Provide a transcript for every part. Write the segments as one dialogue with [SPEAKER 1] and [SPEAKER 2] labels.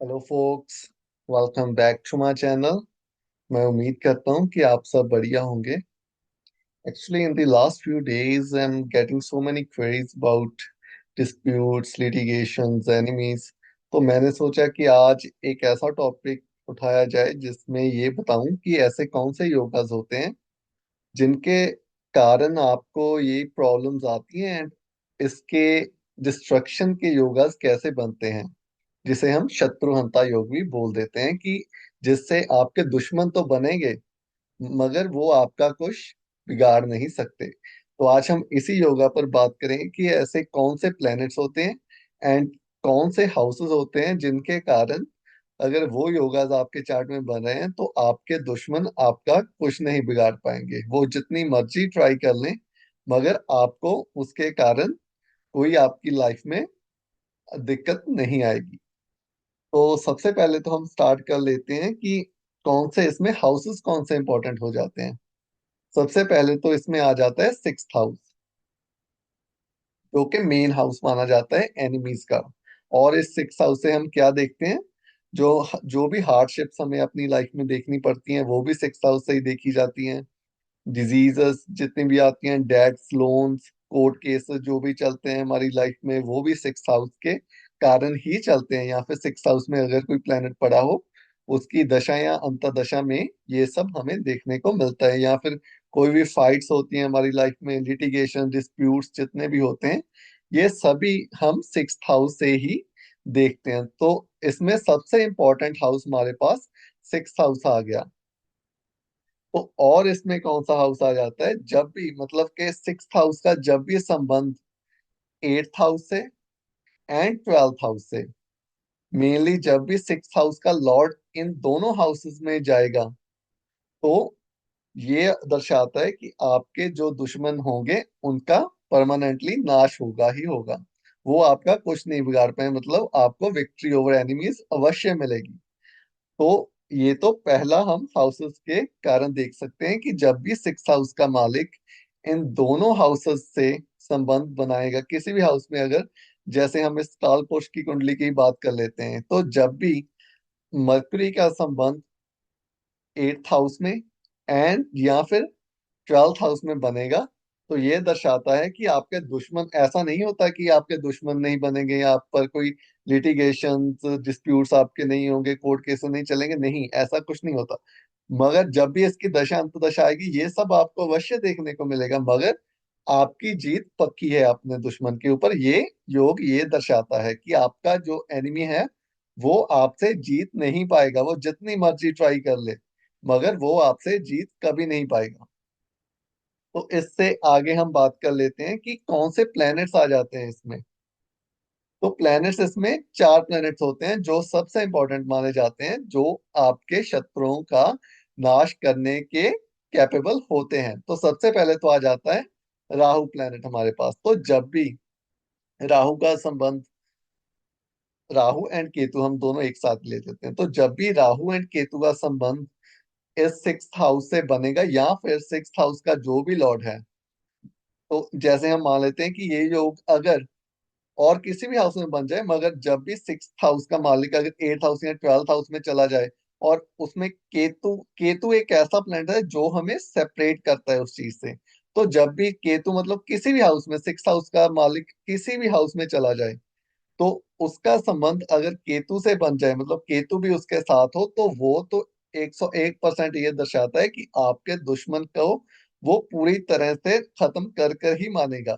[SPEAKER 1] Hello folks, welcome back to my channel. मैं उम्मीद करता हूँ कि आप सब बढ़िया होंगे। Actually, in the last few days, I'm getting so many queries about disputes, litigations, enemies. तो मैंने सोचा कि आज एक ऐसा टॉपिक उठाया जाए जिसमें ये बताऊं कि ऐसे कौन से योगास होते हैं जिनके कारण आपको ये प्रॉब्लम्स आती हैं एंड इसके डिस्ट्रक्शन के योगास कैसे बनते हैं, जिसे हम शत्रुहंता योग भी बोल देते हैं कि जिससे आपके दुश्मन तो बनेंगे मगर वो आपका कुछ बिगाड़ नहीं सकते। तो आज हम इसी योगा पर बात करेंगे कि ऐसे कौन से प्लैनेट्स होते हैं एंड कौन से हाउसेस होते हैं जिनके कारण अगर वो योगाज आपके चार्ट में बन रहे हैं तो आपके दुश्मन आपका कुछ नहीं बिगाड़ पाएंगे, वो जितनी मर्जी ट्राई कर लें मगर आपको उसके कारण कोई आपकी लाइफ में दिक्कत नहीं आएगी। तो सबसे पहले तो हम स्टार्ट कर लेते हैं कि कौन से इसमें हाउसेस कौन से इंपॉर्टेंट हो जाते हैं। सबसे पहले तो इसमें आ जाता है सिक्स्थ हाउस, जो कि मेन हाउस माना जाता है एनिमीज का। और इस सिक्स हाउस से हम क्या देखते हैं, जो जो भी हार्डशिप्स हमें अपनी लाइफ में देखनी पड़ती हैं वो भी सिक्स हाउस से ही देखी जाती हैं। डिजीजेस जितनी भी आती हैं, डेट्स, लोन्स, कोर्ट केसेस जो भी चलते हैं हमारी लाइफ में वो भी सिक्स हाउस के कारण ही चलते हैं, या फिर सिक्स हाउस में अगर कोई प्लेनेट पड़ा हो उसकी दशा या अंतर्दशा में ये सब हमें देखने को मिलता है। या फिर कोई भी फाइट्स होती हैं हमारी लाइफ में, लिटिगेशन, डिस्प्यूट्स जितने भी होते हैं, ये सभी हम सिक्स हाउस से ही देखते हैं। तो इसमें सबसे इंपॉर्टेंट हाउस हमारे पास सिक्स हाउस आ गया। तो और इसमें कौन सा हाउस आ जाता है, जब भी मतलब के सिक्स हाउस का जब भी संबंध एट्थ हाउस से एंड ट्वेल्थ हाउस से, मेनली जब भी सिक्स हाउस का लॉर्ड इन दोनों हाउसेस में जाएगा तो ये दर्शाता है कि आपके जो दुश्मन होंगे उनका परमानेंटली नाश होगा ही होगा। वो आपका कुछ नहीं बिगाड़ पाए, मतलब आपको विक्ट्री ओवर एनिमीज अवश्य मिलेगी। तो ये तो पहला हम हाउसेस के कारण देख सकते हैं कि जब भी सिक्स हाउस का मालिक इन दोनों हाउसेस से संबंध बनाएगा किसी भी हाउस में, अगर जैसे हम इस काल पुरुष की कुंडली की बात कर लेते हैं, तो जब भी मरकरी का संबंध एट्थ हाउस में एंड या फिर ट्वेल्थ हाउस में बनेगा तो ये दर्शाता है कि आपके दुश्मन, ऐसा नहीं होता कि आपके दुश्मन नहीं बनेंगे या आप पर कोई लिटिगेशन डिस्प्यूट्स आपके नहीं होंगे, कोर्ट केस नहीं चलेंगे, नहीं ऐसा कुछ नहीं होता। मगर जब भी इसकी दशा अंतदशा आएगी ये सब आपको अवश्य देखने को मिलेगा, मगर आपकी जीत पक्की है अपने दुश्मन के ऊपर। ये योग ये दर्शाता है कि आपका जो एनिमी है वो आपसे जीत नहीं पाएगा, वो जितनी मर्जी ट्राई कर ले मगर वो आपसे जीत कभी नहीं पाएगा। तो इससे आगे हम बात कर लेते हैं कि कौन से प्लैनेट्स आ जाते हैं इसमें। तो प्लैनेट्स इसमें चार प्लैनेट्स होते हैं जो सबसे इंपॉर्टेंट माने जाते हैं, जो आपके शत्रुओं का नाश करने के कैपेबल होते हैं। तो सबसे पहले तो आ जाता है राहु प्लैनेट हमारे पास। तो जब भी राहु का संबंध, राहु एंड केतु हम दोनों एक साथ ले लेते हैं, तो जब भी राहु एंड केतु का संबंध इस सिक्स हाउस से बनेगा या फिर सिक्स हाउस का जो भी लॉर्ड है, तो जैसे हम मान लेते हैं कि ये योग अगर और किसी भी हाउस में बन जाए मगर जब भी सिक्स हाउस का मालिक अगर एट्थ हाउस या ट्वेल्थ हाउस में चला जाए और उसमें केतु, केतु एक ऐसा प्लैनेट है जो हमें सेपरेट करता है उस चीज से। तो जब भी केतु मतलब किसी भी हाउस में, सिक्स हाउस का मालिक किसी भी हाउस में चला जाए तो उसका संबंध अगर केतु से बन जाए, मतलब केतु भी उसके साथ हो, तो वो तो 101% ये दर्शाता है कि आपके दुश्मन को वो पूरी तरह से खत्म कर कर ही मानेगा।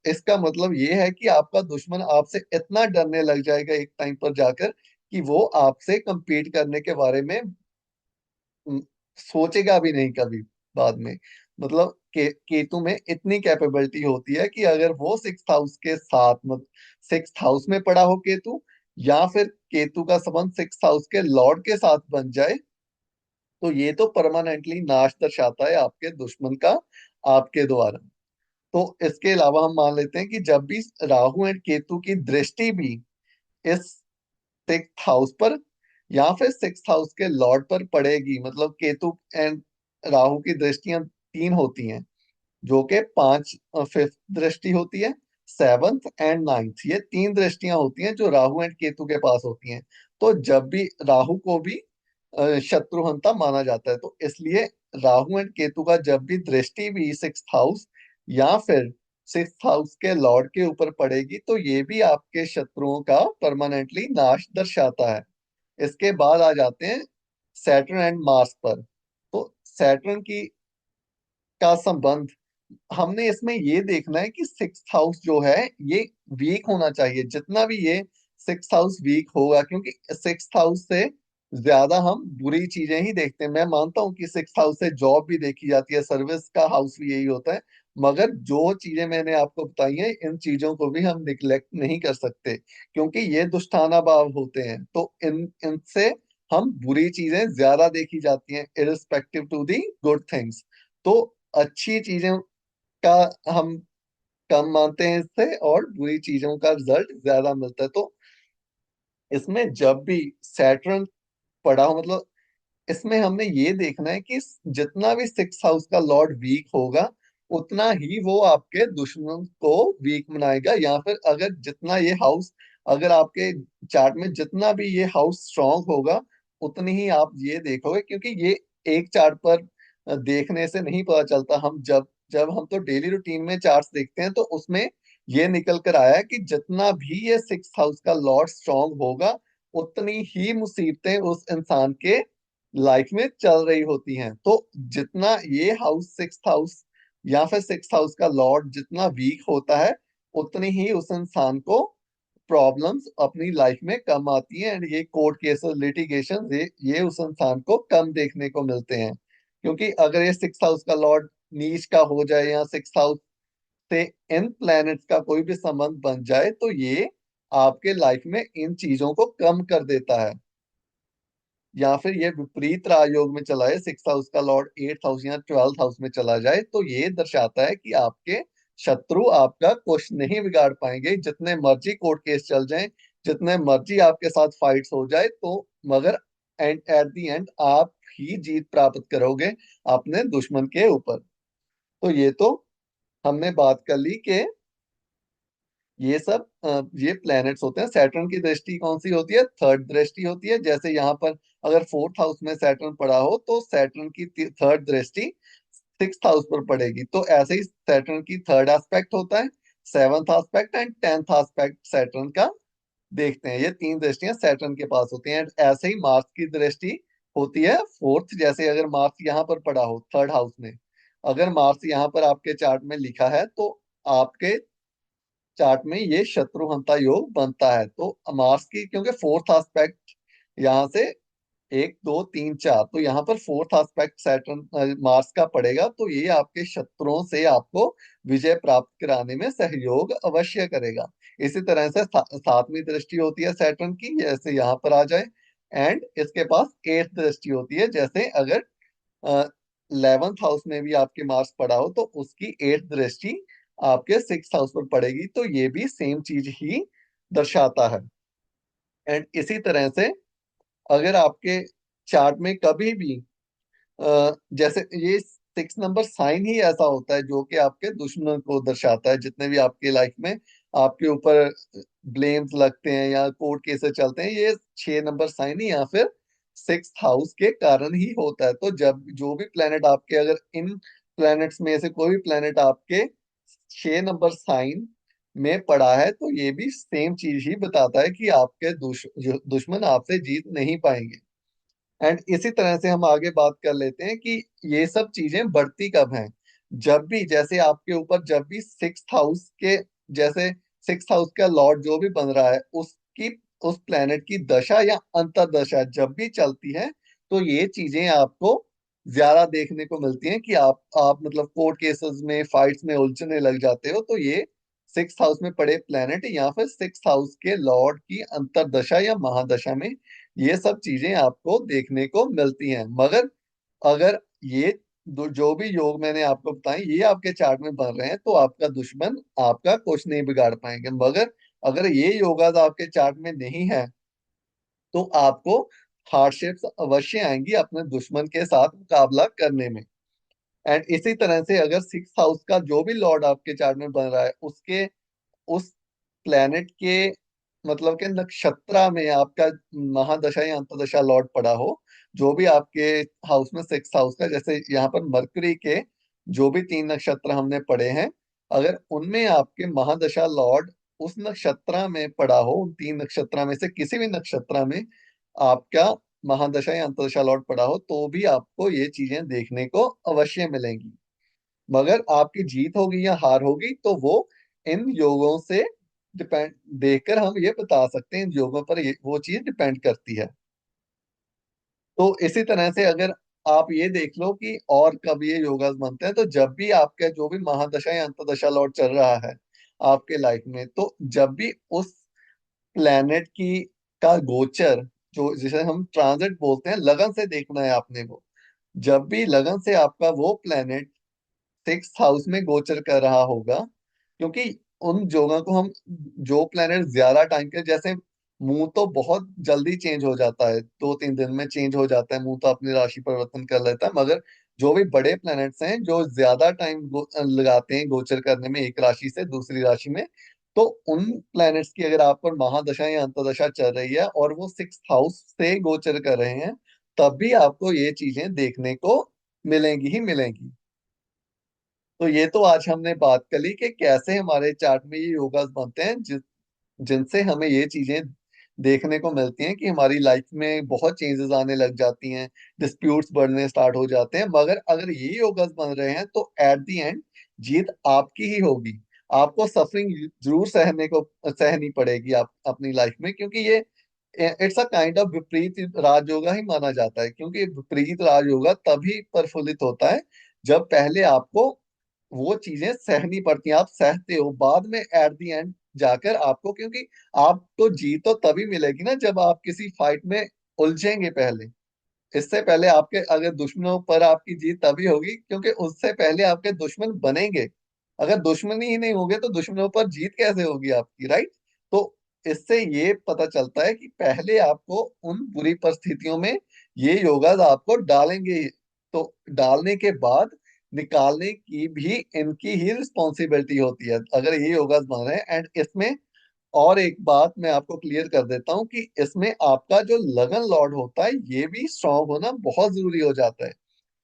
[SPEAKER 1] इसका मतलब ये है कि आपका दुश्मन आपसे इतना डरने लग जाएगा एक टाइम पर जाकर कि वो आपसे compete करने के बारे में हम्म, सोचेगा भी नहीं कभी बाद में। मतलब केतु में इतनी कैपेबिलिटी होती है कि अगर वो सिक्स हाउस के साथ, मतलब सिक्स हाउस में पड़ा हो केतु, या फिर केतु का संबंध सिक्स हाउस के लॉर्ड के साथ बन जाए, तो ये तो परमानेंटली नाश दर्शाता है आपके दुश्मन का आपके द्वारा। तो इसके अलावा हम मान लेते हैं कि जब भी राहु एंड केतु की दृष्टि भी इस सिक्स हाउस पर या फिर सिक्स हाउस के लॉर्ड पर पड़ेगी, मतलब केतु एंड राहु की दृष्टियां तीन होती हैं जो कि पांच फिफ्थ दृष्टि होती है, सेवंथ एंड नाइन्थ, ये तीन दृष्टियां होती हैं जो राहु एंड केतु के पास होती हैं। तो जब भी राहु को भी शत्रुहंता माना जाता है, तो इसलिए राहु एंड केतु का जब भी दृष्टि भी सिक्स हाउस या फिर सिक्स हाउस के लॉर्ड के ऊपर पड़ेगी, तो ये भी आपके शत्रुओं का परमानेंटली नाश दर्शाता है। इसके बाद आ जाते हैं सैटर्न एंड मार्स पर। तो सैटर्न की का संबंध, हमने इसमें ये देखना है कि सिक्स हाउस जो है ये वीक होना चाहिए। जितना भी ये सिक्स हाउस वीक होगा, क्योंकि सिक्स हाउस से ज्यादा हम बुरी चीजें ही देखते हैं। मैं मानता हूँ कि सिक्स हाउस से जॉब भी देखी जाती है, सर्विस का हाउस भी यही होता है, मगर जो चीजें मैंने आपको बताई हैं इन चीजों को भी हम निग्लेक्ट नहीं कर सकते, क्योंकि ये दुष्टाना भाव होते हैं। तो इन इनसे हम बुरी चीजें ज्यादा देखी जाती हैं, irrespective to the good things. तो अच्छी चीजें का हम कम मानते हैं इससे, और बुरी चीजों का रिजल्ट ज्यादा मिलता है। तो इसमें जब भी सैटर्न पड़ा हो, मतलब इसमें हमने ये देखना है कि जितना भी सिक्स हाउस का लॉर्ड वीक होगा, उतना ही वो आपके दुश्मन को वीक बनाएगा। या फिर अगर जितना ये हाउस, अगर आपके चार्ट में जितना भी ये हाउस स्ट्रांग होगा, उतनी ही आप ये देखोगे, क्योंकि ये एक चार्ट पर देखने से नहीं पता चलता। हम जब जब हम तो डेली रूटीन में चार्ट्स देखते हैं, तो उसमें ये निकल कर आया है कि जितना भी ये सिक्स हाउस का लॉर्ड स्ट्रांग होगा, उतनी ही मुसीबतें उस इंसान के लाइफ में चल रही होती हैं। तो जितना ये हाउस सिक्स हाउस या फिर सिक्स हाउस का लॉर्ड जितना वीक होता है, उतनी ही उस इंसान को प्रॉब्लम्स अपनी लाइफ में कम आती हैं। एंड ये कोर्ट केसेस, लिटिगेशन, ये उस इंसान को कम देखने को मिलते हैं। क्योंकि अगर ये सिक्स हाउस का लॉर्ड नीच का हो जाए, या सिक्स हाउस से इन प्लैनेट्स का कोई भी संबंध बन जाए, तो ये आपके लाइफ में इन चीजों को कम कर देता है। या फिर ये विपरीत राजयोग में चला है, सिक्स हाउस का लॉर्ड एट्थ हाउस या ट्वेल्थ हाउस में चला जाए, तो ये दर्शाता है कि आपके शत्रु आपका कुछ नहीं बिगाड़ पाएंगे। जितने मर्जी कोर्ट केस चल जाएं, जितने मर्जी आपके साथ फाइट्स हो जाए, तो मगर एंड एट द एंड आप ही जीत प्राप्त करोगे अपने दुश्मन के ऊपर। तो ये तो हमने बात कर ली कि ये सब ये प्लैनेट्स होते हैं। सैटर्न की दृष्टि कौन सी होती है? थर्ड दृष्टि होती है। जैसे यहाँ पर अगर फोर्थ हाउस में सैटर्न पड़ा हो, तो सैटर्न की थर्ड दृष्टि सिक्स्थ हाउस पर पड़ेगी। तो ऐसे ही सैटर्न की थर्ड एस्पेक्ट होता है, seventh aspect and tenth aspect Saturn का देखते हैं। ये तीन दृष्टियां सैटर्न के पास होती हैं। ऐसे ही मार्स की दृष्टि होती है फोर्थ। जैसे अगर मार्स यहाँ पर पड़ा हो थर्ड हाउस में, अगर मार्स यहाँ पर आपके चार्ट में लिखा है, तो आपके चार्ट में ये शत्रुहंता योग बनता है। तो मार्स की, क्योंकि फोर्थ एस्पेक्ट यहाँ से एक दो तीन चार, तो यहाँ पर फोर्थ एस्पेक्ट सैटर्न मार्स का पड़ेगा, तो ये आपके शत्रुओं से आपको विजय प्राप्त कराने में सहयोग अवश्य करेगा। इसी तरह से सातवीं दृष्टि होती है सैटर्न की, जैसे यहाँ पर आ जाए। एंड इसके पास एट्थ दृष्टि होती है। जैसे अगर 11th हाउस में भी आपके मार्स पड़ा हो, तो उसकी एट्थ दृष्टि आपके सिक्स हाउस पर पड़ेगी, तो ये भी सेम चीज ही दर्शाता है। एंड इसी तरह से अगर आपके चार्ट में कभी भी जैसे ये सिक्स नंबर साइन ही ऐसा होता है जो कि आपके दुश्मन को दर्शाता है। जितने भी आपके लाइफ में आपके ऊपर ब्लेम्स लगते हैं या कोर्ट केसेस चलते हैं, ये 6 नंबर साइन ही या फिर सिक्स हाउस के कारण ही होता है। तो जब जो भी प्लेनेट आपके, अगर इन प्लैनेट्स में से कोई भी प्लेनेट आपके 6 नंबर साइन में पड़ा है, तो ये भी सेम चीज ही बताता है कि आपके दुश्मन आपसे जीत नहीं पाएंगे। एंड इसी तरह से हम आगे बात कर लेते हैं कि ये सब चीजें बढ़ती कब हैं। जब भी, जैसे आपके ऊपर जब भी सिक्स हाउस के, जैसे सिक्स हाउस का लॉर्ड जो भी बन रहा है, उसकी, उस प्लेनेट की दशा या अंतर्दशा जब भी चलती है, तो ये चीजें आपको ज्यादा देखने को मिलती हैं कि आप मतलब कोर्ट केसेस में, फाइट्स में उलझने लग जाते हो। तो ये सिक्स हाउस में पड़े प्लेनेट या फिर सिक्स हाउस के लॉर्ड की अंतर्दशा या महादशा में ये सब चीजें आपको देखने को मिलती हैं। मगर अगर ये जो भी योग मैंने आपको बताए ये आपके चार्ट में बन रहे हैं, तो आपका दुश्मन आपका कुछ नहीं बिगाड़ पाएंगे। मगर अगर ये योगाज आपके चार्ट में नहीं है, तो आपको हार्डशिप्स अवश्य आएंगी अपने दुश्मन के साथ मुकाबला करने में। एंड इसी तरह से अगर सिक्स हाउस का जो भी लॉर्ड आपके चार्ट में बन रहा है, उसके उस प्लेनेट के मतलब के नक्षत्रा में आपका महादशा या अंतर्दशा लॉर्ड पड़ा हो, जो भी आपके हाउस में सिक्स हाउस का, जैसे यहाँ पर मरकरी के जो भी तीन नक्षत्र हमने पढ़े हैं, अगर उनमें आपके महादशा लॉर्ड उस नक्षत्र में पड़ा हो, उन तीन नक्षत्र में से किसी भी नक्षत्र में आपका महादशा या अंतर्दशा लॉर्ड पड़ा हो, तो भी आपको ये चीजें देखने को अवश्य मिलेंगी। मगर आपकी जीत होगी या हार होगी तो वो इन योगों से डिपेंड, देखकर हम ये बता सकते हैं, इन योगों पर वो चीज डिपेंड करती है। तो इसी तरह से अगर आप ये देख लो कि और कब ये योगास बनते हैं, तो जब भी आपका जो भी महादशा या अंतर्दशा लौट चल रहा है आपके लाइफ में, तो जब भी उस प्लेनेट की का गोचर, जो जिसे हम ट्रांजिट बोलते हैं, लगन से देखना है आपने वो। जब भी लगन से आपका वो प्लेनेट सिक्स हाउस में गोचर कर रहा होगा, क्योंकि उन जोगों को हम, जो प्लेनेट ज्यादा टाइम के, जैसे मुंह तो बहुत जल्दी चेंज हो जाता है, 2-3 दिन में चेंज हो जाता है, मुंह तो अपनी राशि परिवर्तन कर लेता है, मगर जो भी बड़े प्लैनेट्स हैं जो ज्यादा टाइम लगाते हैं गोचर करने में एक राशि से दूसरी राशि में, तो उन प्लैनेट्स की अगर आप पर महादशा या अंतर्दशा चल रही है और वो सिक्स हाउस से गोचर कर रहे हैं, तब भी आपको ये चीजें देखने को मिलेंगी ही मिलेंगी। तो ये तो आज हमने बात कर ली कि कैसे हमारे चार्ट में ये योगास बनते हैं, जिनसे हमें ये चीजें देखने को मिलती हैं कि हमारी लाइफ में बहुत चेंजेस आने लग जाती हैं, डिस्प्यूट्स बढ़ने स्टार्ट हो जाते हैं। मगर अगर ये योगास बन रहे हैं तो एट द एंड जीत आपकी ही होगी। आपको सफरिंग जरूर सहनी पड़ेगी आप अपनी लाइफ में, क्योंकि ये इट्स अ काइंड ऑफ विपरीत राजयोगा ही माना जाता है, क्योंकि विपरीत राजयोगा तभी प्रफुल्लित होता है जब पहले आपको वो चीजें सहनी पड़ती हैं, आप सहते हो, बाद में एट द एंड जाकर आपको, क्योंकि आपको जीत तो तभी मिलेगी ना जब आप किसी फाइट में उलझेंगे पहले। इससे पहले आपके अगर दुश्मनों पर आपकी जीत तभी होगी क्योंकि उससे पहले आपके दुश्मन बनेंगे। अगर दुश्मन ही नहीं होंगे तो दुश्मनों पर जीत कैसे होगी आपकी, राइट? तो इससे ये पता चलता है कि पहले आपको उन बुरी परिस्थितियों में ये योगाज आपको डालेंगे ही। तो डालने के बाद निकालने की भी इनकी ही रिस्पॉन्सिबिलिटी होती है अगर ये योगाज बन रहे हैं। एंड इसमें और एक बात मैं आपको क्लियर कर देता हूँ कि इसमें आपका जो लगन लॉर्ड होता है ये भी स्ट्रांग होना बहुत जरूरी हो जाता है,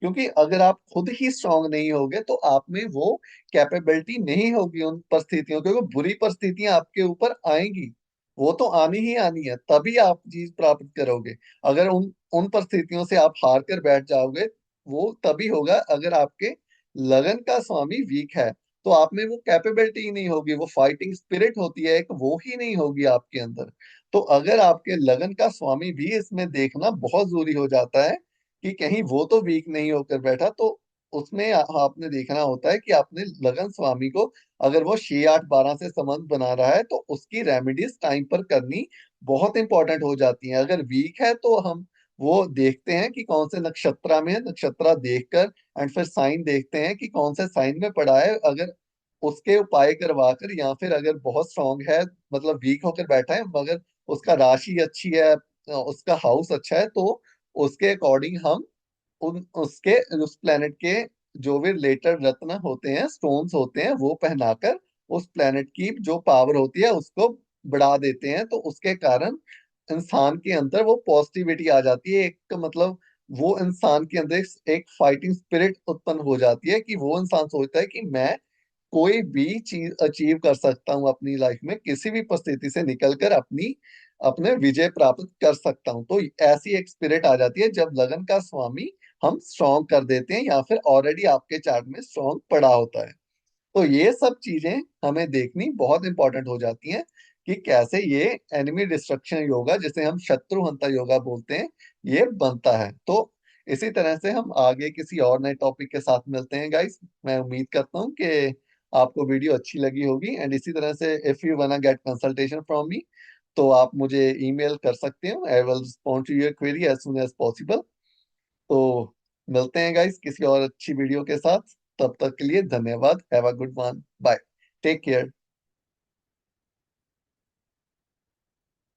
[SPEAKER 1] क्योंकि अगर आप खुद ही स्ट्रांग नहीं होगे तो आप में वो कैपेबिलिटी नहीं होगी उन परिस्थितियों, क्योंकि बुरी परिस्थितियां आपके ऊपर आएंगी, वो तो आनी ही आनी है, तभी आप चीज प्राप्त करोगे। अगर उन उन परिस्थितियों से आप हार कर बैठ जाओगे, वो तभी होगा अगर आपके लगन का स्वामी वीक है, तो आप में वो कैपेबिलिटी ही नहीं होगी, वो फाइटिंग स्पिरिट होती है एक, वो ही नहीं होगी आपके अंदर। तो अगर आपके लगन का स्वामी भी इसमें देखना बहुत जरूरी हो जाता है कि कहीं वो तो वीक नहीं होकर बैठा, तो उसमें आपने देखना होता है कि आपने लगन स्वामी को, अगर वो 6-8-12 से संबंध बना रहा है तो उसकी रेमेडीज टाइम पर करनी बहुत इंपॉर्टेंट हो जाती हैं। अगर वीक है तो हम वो देखते हैं कि कौन से नक्षत्रा में है, नक्षत्रा देखकर एंड फिर साइन देखते हैं कि कौन से साइन में पड़ा है, अगर उसके उपाय करवाकर, या फिर अगर बहुत स्ट्रांग है मतलब वीक होकर बैठा है मगर उसका राशि अच्छी है, उसका हाउस अच्छा है, तो उसके अकॉर्डिंग हम उन उसके उस प्लेनेट के जो भी रिलेटेड रत्न होते हैं, स्टोन्स होते हैं, वो पहनाकर उस प्लेनेट की जो पावर होती है उसको बढ़ा देते हैं। तो उसके कारण इंसान के अंदर वो पॉजिटिविटी आ जाती है, एक मतलब वो इंसान के अंदर एक फाइटिंग स्पिरिट उत्पन्न हो जाती है कि वो इंसान सोचता है कि मैं कोई भी चीज अचीव कर सकता हूँ अपनी लाइफ में, किसी भी परिस्थिति से निकलकर अपनी अपने विजय प्राप्त कर सकता हूँ। तो ऐसी एक स्पिरिट आ जाती है जब लगन का स्वामी हम स्ट्रॉन्ग कर देते हैं या फिर ऑलरेडी आपके चार्ट में स्ट्रॉन्ग पड़ा होता है। तो ये सब चीजें हमें देखनी बहुत इंपॉर्टेंट हो जाती हैं कि कैसे ये एनिमी डिस्ट्रक्शन योगा, जिसे हम शत्रुहंता योगा बोलते हैं, ये बनता है। तो इसी तरह से हम आगे किसी और नए टॉपिक के साथ मिलते हैं गाइस। मैं उम्मीद करता हूँ कि आपको वीडियो अच्छी लगी होगी, एंड इसी तरह से if you wanna get consultation from me, तो आप मुझे ईमेल कर सकते हो। I will respond to your query as soon as possible. तो मिलते हैं गाइस किसी और अच्छी वीडियो के साथ। तब तक के लिए धन्यवाद। Have a good one. Bye. Take care.